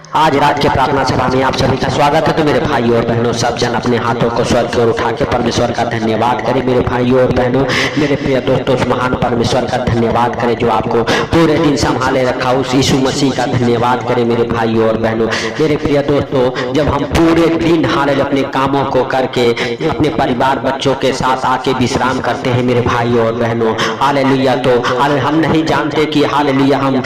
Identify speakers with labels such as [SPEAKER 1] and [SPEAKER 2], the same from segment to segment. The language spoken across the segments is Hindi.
[SPEAKER 1] आज रात के प्रार्थना सभा में आप सभी का स्वागत है। तो मेरे भाइयों और बहनों, सब जन अपने हाथों को स्वर्ग की ओर उठा के परमेश्वर का धन्यवाद करें। मेरे भाइयों और बहनों, मेरे प्रिय दोस्तों, उस महान परमेश्वर का धन्यवाद करें जो आपको पूरे दिन संभाले रखा, उस यीशु मसीह का धन्यवाद करें। मेरे भाइयों और बहनों, मेरे प्रिय दोस्तों, जब हम पूरे दिन हाल अपने कामों को करके अपने परिवार बच्चों के साथ आके विश्राम करते हैं मेरे भाइयों और बहनों, हालेलुया, तो हम नहीं जानते कि हालेलुया हम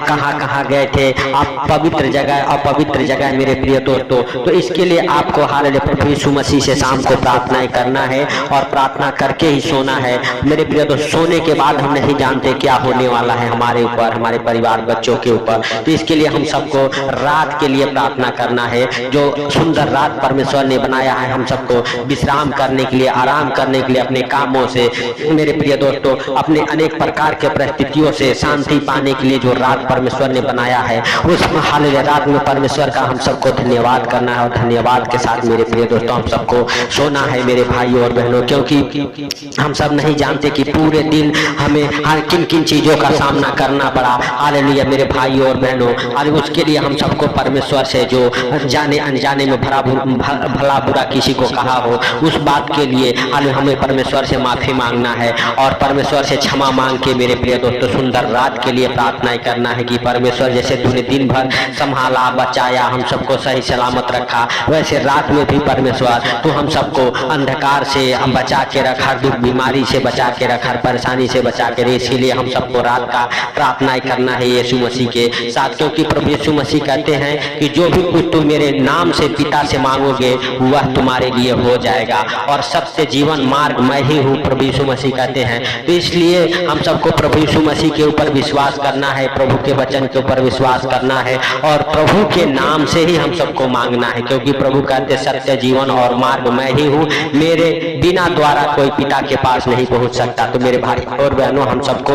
[SPEAKER 1] कहाँ गए थे। आप पवित्र जगह अपवित्र जगह मेरे प्रिय दोस्तों, तो इसके लिए आपको हालेलुया प्रभु यीशु मसीह से शाम को प्रार्थनाएं करना है और प्रार्थना करके ही सोना है मेरे प्रिय दोस्तों। सोने के बाद हम नहीं जानते क्या होने वाला है हमारे ऊपर, हमारे परिवार बच्चों के ऊपर, तो इसके लिए हम सबको रात के लिए प्रार्थना करना है। जो सुंदर रात परमेश्वर ने बनाया है हम सबको विश्राम करने के लिए, आराम करने के लिए, अपने कामों से मेरे प्रिय दोस्तों, अपने अनेक प्रकार के परिस्थितियों से शांति पाने के लिए जो रात परमेश्वर ने बनाया है, उस हालेलुया रात में परमेश्वर का हम सबको धन्यवाद करना है और धन्यवाद के साथ मेरे प्रिय दोस्तों हम सबको सोना है मेरे भाइयों और बहनों, क्योंकि हम सब नहीं जानते कि पूरे दिन हमें किन किन चीजों का सामना करना पड़ा। हालेलुया मेरे भाइयों और बहनों, और उसके लिए हम सबको परमेश्वर से जो जाने अनजाने में भला बुरा किसी को कहा हो, उस बात के लिए हमें परमेश्वर से माफी मांगना है और परमेश्वर से क्षमा मांग के मेरे प्रिय दोस्तों सुंदर रात के लिए प्रार्थना करना है कि परमेश्वर जैसे तूने दिन भर संभाला, बचाया, हम सबको सही सलामत रखा, वैसे रात में भी परमेश्वर तू हम सबको अंधकार से बचा के रख, हर दुख बीमारी से बचा के रख, हर परेशानी से बचा के रख। इसीलिए हम सबको रात का प्रार्थना करना है यीशु मसीह के साथ, क्योंकि प्रभु यीशु मसीह कहते हैं कि जो भी कुछ तुम मेरे नाम से पिता से मांगोगे वह तुम्हारे लिए हो जाएगा, और सत्य जीवन मार्ग मैं ही हूँ, प्रभु यीशु मसीह कहते हैं। तो इसलिए हम सबको प्रभु यीशु मसीह के ऊपर विश्वास करना है, प्रभु के वचन के ऊपर विश्वास करना है और प्रभु के नाम से ही हम सबको मांगना है, क्योंकि प्रभु कहते सत्य जीवन और मार्ग मैं ही हूँ, मेरे बिना द्वारा कोई पिता के पास नहीं पहुंच सकता। तो मेरे भाई और बहनों, हम सबको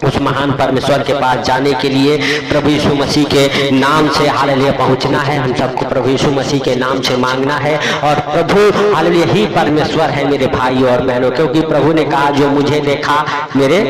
[SPEAKER 1] उस महान परमेश्वर के पास जाने के लिए प्रभु यीशु मसीह के नाम से हालेलुया पहुंचना है। हम सबको प्रभु यीशु मसीह के नाम से मांगना है और प्रभु हालेलुया ही परमेश्वर है मेरे भाई और बहनों, क्योंकि प्रभु ने कहा जो मुझे देखा मेरे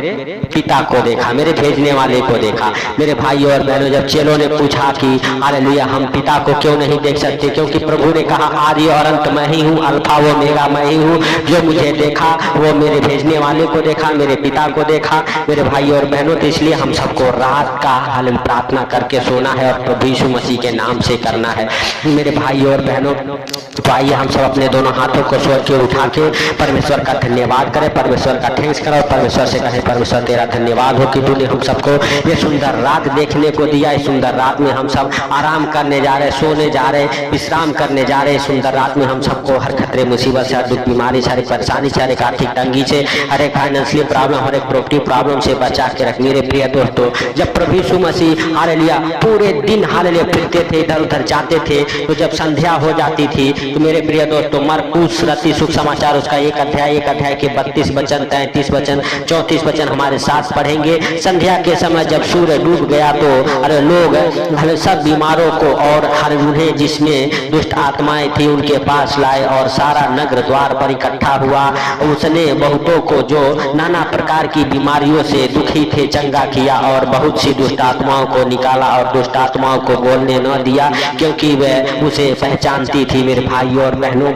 [SPEAKER 1] पिता को देखा, मेरे भेजने वाले को देखा। मेरे भाई और बहनों, जब चेलों ने पूछा कि हालेलुया हम पिता को क्यों नहीं देख सकते, क्योंकि प्रभु ने कहा आदि और अंत मैं ही हूँ, अल्फा व ओमेगा मैं ही हूँ, जो मुझे देखा वो मेरे भेजने वाले को देखा, मेरे पिता को देखा। मेरे भाई और बहनों, तो इसलिए हम सबको रात का हालेलुया प्रार्थना करके सोना है और प्रभु यीशु मसीह के नाम से करना है मेरे भाई और बहनों। तो आइए हम सब अपने दोनों हाथों को स्वर्ग की ओर उठा के परमेश्वर का धन्यवाद करें, परमेश्वर का थैंक्स करें और परमेश्वर से कहें परमेश्वर तेरा धन्यवाद हो कि तूने हम सबको ये सुंदर रात देखने को दिया। इस सुंदर रात में हम सब आराम करने जा रहे, सोने जा रहे, विश्राम करने जा रहे। सुंदर रात में हम सबको हर खतरे मुसीबत से, हर दुख बीमारी से, हर परेशानी से, हर एक आर्थिक तंगी से, हर एक फाइनेंशियल प्रॉब्लम, हर एक प्रॉपर्टी प्रॉब्लम से बचा के रख। मेरे प्रिय दोस्तों, जब प्रभु यीशु मसीह हालेलुया पूरे दिन हालेलुया फिरते थे, इधर उधर जाते थे, तो जब संध्या हो जाती थी तो मेरे प्रिय दोस्तों मरकुस रति सुख समाचार उसका एक अध्याय के 32 वचन, 33 वचन, 34 वचन हमारे साथ पढ़ेंगे। संध्या के समय जब सूर्य डूब गया तो अरे लोग सब बीमारों को और हर उन्हें जिसमें दुष्ट आत्माएं थी उनके पास लाए और सारा नगर द्वार पर इकट्ठा हुआ। उसने बहुतों को जो नाना प्रकार की बीमारियों से दुखी थे चंगा किया और बहुत सी दुष्ट आत्माओं को निकाला और दुष्ट आत्माओं को बोलने न दिया, क्योंकि वह उसे पहचानती थी। मेरे भाइयों और बहनों,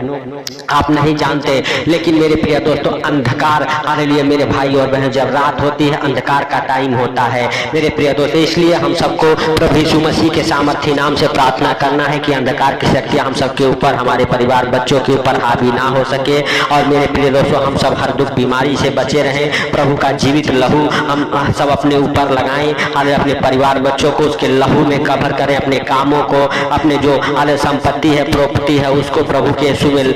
[SPEAKER 1] आप नहीं जानते, लेकिन मेरे प्रिय दोस्तों अंधकार हालेलुया मेरे भाई और बहन, जब रात होती है अंधकार का टाइम होता है मेरे प्रिय दोस्तों। इसलिए हम सबको प्रभु यीशु मसीह के सामर्थ्य नाम से प्रार्थना करना है कि अंधकार की शक्तियां हम सबके ऊपर, हमारे परिवार बच्चों के ऊपर हावी ना हो सके। और मेरे प्रिय दोस्तों, हम सब हर दुख बीमारी से बचे रहें। प्रभु का जीवित लहू हम सब अपने ऊपर लगाएं, अपने परिवार बच्चों को उसके लहू में कवर करें, अपने कामों को, अपने जो संपत्ति है, प्रॉपर्टी है, उसको प्रभु के यीशु में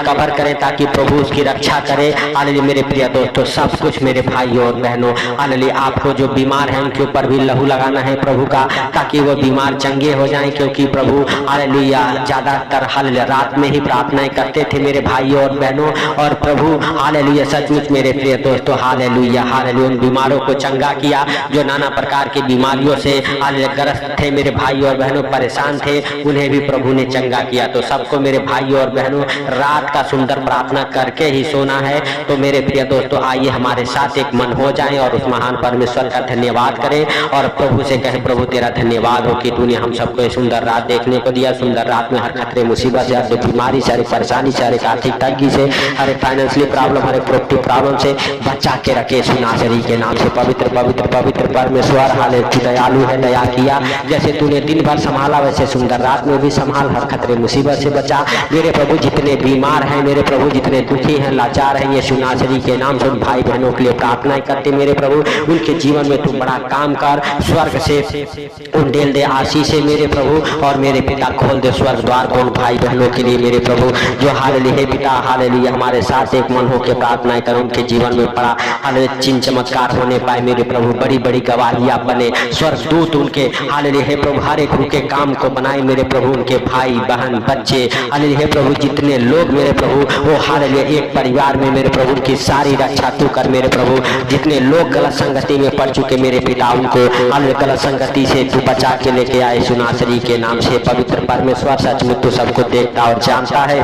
[SPEAKER 1] कवर करें ताकि प्रभु उसकी रक्षा करे। हालेलुया मेरे प्रिय दोस्तों, सब कुछ मेरे भाइयों और बहनों, हालेलुया आपको जो बीमार है उनके ऊपर भी लहू लगाना है प्रभु का, ताकि वो बीमार चंगे हो जाएं, क्योंकि प्रभु हालेलुया ज्यादातर हालेलुया रात में ही प्रार्थनाएं करते थे मेरे भाइयों और बहनों। और प्रभु हालेलुया सचमुच मेरे प्रिय दोस्तों हालेलुया हालेलुया उन बीमारों को चंगा किया जो नाना प्रकार की बीमारियों से हालेलुया ग्रस्त थे मेरे भाइयों और बहनों, परेशान थे, उन्हें भी प्रभु ने चंगा किया। तो सबको मेरे भाइयों और बहनों रात का सुंदर प्रार्थना करके ही सोना है। तो मेरे प्रिय दोस्तों आइए हमारे साथ एक मन हो जाएं और उस महान परमेश्वर का धन्यवाद करें और प्रभु से कहें प्रभु तेरा धन्यवाद हो कि तूने हम सबको सुंदर रात देखने को दिया। सुंदर रात में हर खतरे मुसीबत से, हर बीमारी से, हर परेशानी से, हर आर्थिक तंगी से, हर फाइनेंशियली प्रॉब्लम, हर प्रोडक्टिव प्रॉब्लम से बचा के रखे यीशु नासरी के नाम से। पवित्र पवित्र पवित्र परमेश्वर हाले तू दयालु है, दया किया। जैसे तूने दिन भर संभाला वैसे सुंदर रात में भी संभाल, हर खतरे मुसीबत से बचा मेरे प्रभु। जितने बीमार हैं मेरे प्रभु, जितने दुखी हैं, लाचार हैं, यीशु नासरी के नाम से उन भाई बहनों के लिए प्रार्थनाएं करते मेरे प्रभु। उनके जीवन में तू बड़ा काम कर, स्वर्ग से उंडेल दे आशीष है मेरे प्रभु। और मेरे पिता खोल दे स्वर्ग द्वार को उन भाई बहनों के लिए मेरे प्रभु जो हालेलुया हे पिता हालेलुया हमारे साथ एक मन होकर प्रार्थनाएं कर। उनके जीवन में बड़ा हालेलुया चिन्ह चमत्कार होने पाए मेरे प्रभु, बड़ी बड़ी गवाहियां बने, स्वर्ग दूत उनके हालेलुया हे प्रभु हर एक रुके काम को बनाए मेरे प्रभु। उनके भाई बहन बच्चे हालेलुया हे प्रभु जितने लोग मेरे प्रभु वो हालेलुया एक परिवार में मेरे प्रभु उनकी सारी रक्षा तू कर मेरे प्रभु। जितने लोग गलत संगति में पड़ चुके मेरे पिता उनको हालेलुया गलत संगति से तू बचा के लेके आए यीशु नासरी के नाम से। पवित्र परमेश्वर सचमुच तू सबको देखता और जानता है,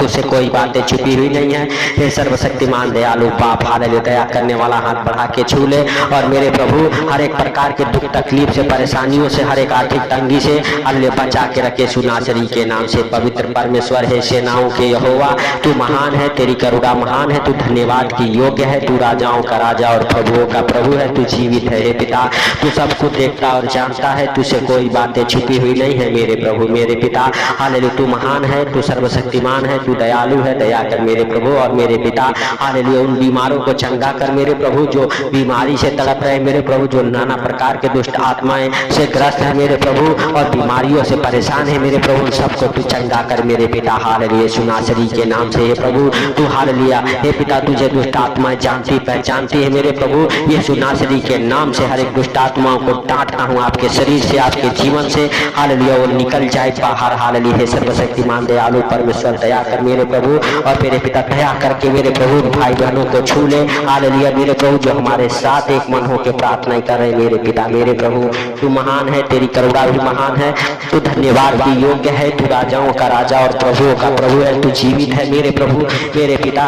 [SPEAKER 1] तुझसे कोई बातें छुपी हुई नहीं है। हे सर्वशक्तिमान दयालु बाप हालेलुया दया करने वाला हाथ बढ़ा के छू ले। और मेरे प्रभु हर एक प्रकार के दुख तकलीफ से, परेशानियों से, हर एक आर्थिक तंगी से हालेलुया बचा के रखे यीशु नासरी के नाम से। पवित्र परमेश्वर है सेनाओं के यहोवा तू महान है, तेरी करुणा महान है, तू धन्यवाद की योग्य है, तू राजाओं का राजा और प्रभुओं का प्रभु है, तू जीवित है। हे पिता तू सबको देखता और जानता है, तुझसे कोई बातें छुपी हुई नहीं है मेरे प्रभु मेरे पिता हालेलुया। तू महान है, तू सर्वशक्तिमान है, तू दयालु है, दया कर मेरे प्रभु। और मेरे पिता हालेलुया उन बीमारों को चंगा कर मेरे प्रभु जो बीमारी से तड़प रहे मेरे प्रभु, जो नाना प्रकार के दुष्ट आत्माएं से ग्रस्त है मेरे प्रभु और बीमारियों से परेशान है मेरे प्रभु, उन सबको तू चंगा कर मेरे पिता हालेलुया यीशु नासरी के नाम से। हे प्रभु तू हालेलुया हे पिता तुझे दुष्ट आत्माएं जानती पहचानती है मेरे प्रभु, यीशु नासरी के नाम से हर एक दुष्ट आत्माओं को डांटता हूँ आपके शरीर से, आपके जीवन से हालेलुया वो निकल जाए बाहर हालेलुया। हे सर्वशक्तिमान दयालु परमेश्वर दया कर मेरे प्रभु। और मेरे पिता दया करके मेरे प्रभु भाई बहनों को छू ले हालेलुया मेरे प्रभु जो हमारे साथ एक मन होकर प्रार्थना कर रहे मेरे पिता मेरे प्रभु। तू महान है, तेरी करुणा भी महान है, तू धन्यवाद भी योग्य है, तू राजाओं का राजा और प्रभुओं का प्रभु है, तू जीवित है मेरे प्रभु मेरे पिता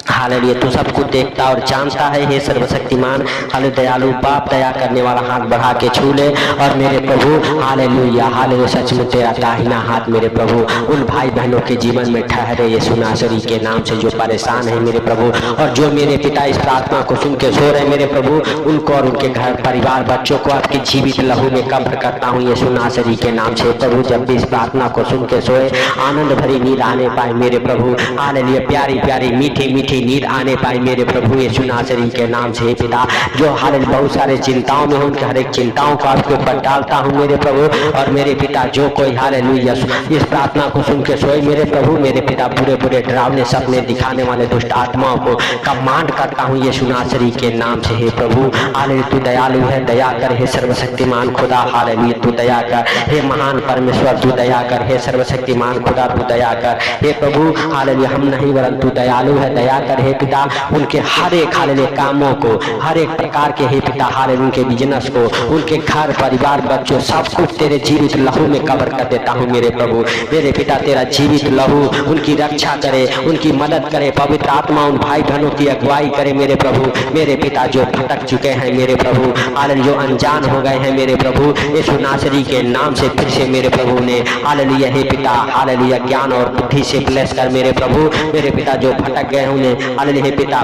[SPEAKER 1] हालेलुया। तू सबको देखता और जानता है। हे सर्वशक्तिमान हालेलुया दयालु बाप दया करने वाला हाथ बढ़ा के छू ले। और मेरे प्रभु हालेलुया हालेलुया सचमुच तेरा दाहिना हाथ मेरे प्रभु उन भाई बहनों के जीवन में ठहरे यीशु नासरी के नाम से जो परेशान है मेरे प्रभु और जो मेरे पिता इस प्रार्थना को सुन के सो रहे मेरे प्रभु, उनको और उनके घर परिवार बच्चों को आपकी जीवित लहू में कब्र करता हूँ यीशु नासरी के नाम से। प्रभु जब भी इस प्रार्थना को सुन के सोए आनंद भरी नींद आने पाए मेरे प्रभु हालेलुया, प्यारी प्यारी मीठी मीठी नींद आने पाए मेरे प्रभु यीशु नासरी के नाम से। पिता जो हालेलुया बहुत सारे चिंताओं में उनके हर एक चिंताओं को आपके ऊपर डालता हूँ मेरे प्रभु। और मेरे पिता जो कोई हालेलुया इस प्रार्थना को सुन के सोए मेरे प्रभु, मेरे पिता बुरे बुरे डरावने सपने दिखाने वाले दुष्ट आत्माओं को कमांड करता हूँ यीशु नासरी के नाम से। हे प्रभु हालेलुया तू दयालु है, दया कर। हे सर्वशक्तिमान खुदा हालेलुया तू दया कर। हे महान परमेश्वर तू दया कर। हे सर्वशक्तिमान खुदा तू दया कर। हे प्रभु हालेलुया हम नहीं वरन तू दयालु है, दया कर। हे पिता उनके हर एक हालेलुया कामों को, हर एक प्रकार के हे पिता हालेलुया उनके बिजनेस को, उनके घर परिवार बच्चों सब कुछ तेरे जीवित लहू में कवर कर देता हूँ मेरे प्रभु मेरे पिता। तेरा जीवित लहू उनकी रक्षा करे, उनकी मदद करे, पवित्र आत्मा उन भाई बहनों की अगुवाई करे मेरे प्रभु मेरे पिता जो भटक चुके हैं मेरे प्रभु हालेलुया, जो अनजान हो गए हैं मेरे प्रभु यीशु नासरी के नाम से फिर से मेरे प्रभु ने हालेलुया हे पिता हालेलुया ज्ञान और बुद्धि से ब्लेस कर मेरे प्रभु मेरे पिता। जो भटक गए उन्हें हालेलुया हे पिता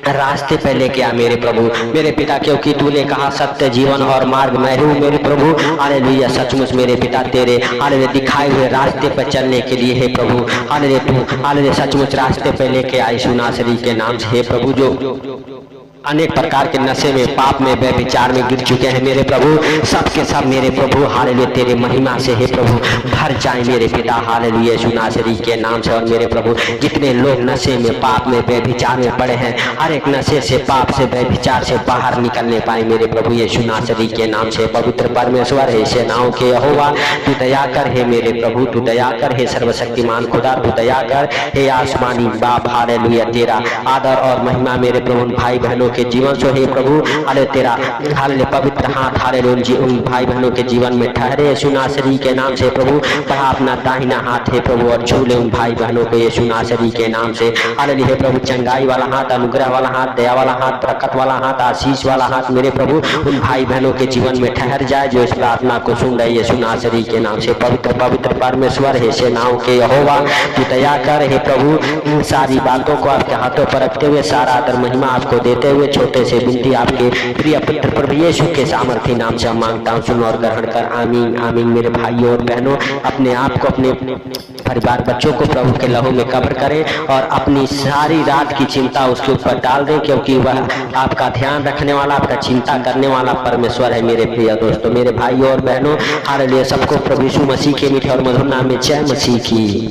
[SPEAKER 1] रास्ते पे लेके आ मेरे प्रभु मेरे पिता, क्योंकि तूने कहा सत्य जीवन और मार्ग मैं हूँ मेरे प्रभु हालेलुया। सचमुच मेरे पिता तेरे हालेलुया दिखाए हुए रास्ते पर चलने के लिए हे प्रभु हालेलुया तू हालेलुया सचमुच रास्ते पे लेके आई यीशु नासरी के नाम से। हे प्रभु जो अनेक प्रकार के नशे में, पाप में, व्यभिचार में गिर चुके हैं मेरे प्रभु, सबके सब मेरे प्रभु हालेलुया तेरे महिमा से हे प्रभु भर जाए मेरे पिता हालेलुया यीशु नासरी के नाम से। और मेरे प्रभु जितने लोग नशे में, पाप में, व्यभिचार में पड़े हैं, हर एक नशे से, पाप से, व्यभिचार से बाहर निकलने पाए मेरे प्रभु यीशु नासरी के नाम से। पवित्र परमेश्वर है सेनाओं के यहोवा तू दया कर। हे मेरे प्रभु तू दया कर। हे सर्वशक्तिमान खुदा तू दया कर। हे आसमानी बाप हालेलुया तेरा आदर और महिमा मेरे प्रभु भाई बहनों के जीवन से हे प्रभु हाले तेरा हाले पवित्र हाथ हाले उन भाई बहनों के जीवन में ठहरे यीशु नासरी के नाम से प्रभु। बढ़ा अपना दाहिना हाथ हे प्रभु और छू ले उन भाई बहनों को यीशु नासरी के नाम से हालेलुया हे प्रभु। चंगाई वाला हाथ, अनुग्रह वाला हाथ, दया वाला हाथ, बरकत वाला हाथ, आशीष वाला हाथ मेरे प्रभु उन भाई बहनों के जीवन में ठहर जाए जो इस प्रार्थना को सुन रहे यीशु नासरी के नाम से। पवित्र पवित्र परमेश्वर हे सेनाओं के यहोवा तू दया कर हे प्रभु। इन सारी बातों को आपके हाथों पर रखते हुए सारा आदर महिमा आपको देते हुए छोटे से विनती आपके प्रिय पुत्र प्रभु यीशु के सामर्थ्य नाम से मांगता हूँ, सुन और ग्रहण कर। आमीन आमीन। मेरे भाइयों और बहनों अपने आप को अपने परिवार बच्चों को प्रभु के लहू में कवर करें और अपनी सारी रात की चिंता उसके ऊपर डाल दें, क्योंकि वह आपका ध्यान रखने वाला, आपका चिंता करने वाला परमेश्वर है। मेरे प्रिय दोस्तों, मेरे भाइयों और बहनों, हालेलुया। सबको प्रभु यीशु मसीह के मीठे और मधुर नाम में जय मसीह की।